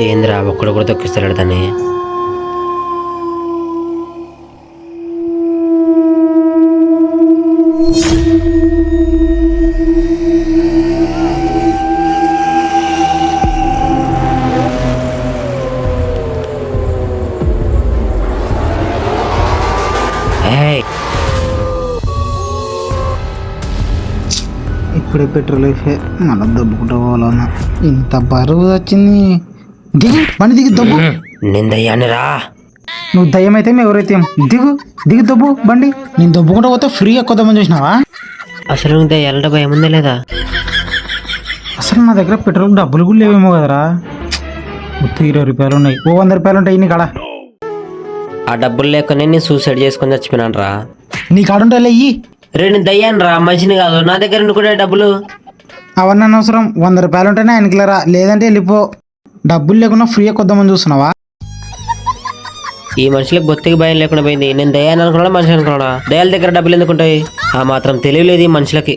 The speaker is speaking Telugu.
ఏంద్రా ఒక్కడు కూడా తొక్కిస్తాడు దాన్ని. ఇప్పుడే పెట్రోల్ అయిపోయి మనం దబ్బుకుంటూ పోవాలన్నా. ఇంత బరువు వచ్చింది. దిగు బండి దిగు దబ్బు. నేను దయ్యాన్ని రా. నువ్వు దయ్యం అయితే మేము ఎవరైతే దిగు దిగు దబ్బు బండి. నేను దబ్బుకుంటూ పోతే ఫ్రీగా కొద్దామని చూసినావా? అసలు నువ్వు దయ్యాలంటే భయం ఉందా లేదా? అసలు నా దగ్గర పెట్రోల్ డబ్బులు కూడా లేవేమో కదరా. 20 రూపాయలు ఉన్నాయి. 100 రూపాయలు ఉంటాయి నీ కాడ. ఆ డబ్బులు లేకనే నేను సూసైడ్ చేసుకొని చచ్చిపోయినాను రా. నీ కాడ ఉంటే ఇయ్యి. నేను దయ్యాన్ని రా, మనిషిని కాదు. నా దగ్గర కూడా డబ్బులు అవన్నీ అనవసరం. 100 రూపాయలు ఉంటేనే ఆయనకిలరా, లేదంటే వెళ్ళిపో. డబ్బులు లేకుండా ఫ్రీగా కొద్దామని చూస్తున్నావా? ఈ మనుషులకు బొత్తికి భయం లేకుండా పోయింది. నేను దయ్యాన్ని అనుకున్నా, మనిషి అనుకున్నా. దయ్యాల దగ్గర డబ్బులు ఎందుకుంటాయి? ఆ మాత్రం తెలియలేదు ఈ మనుషులకి.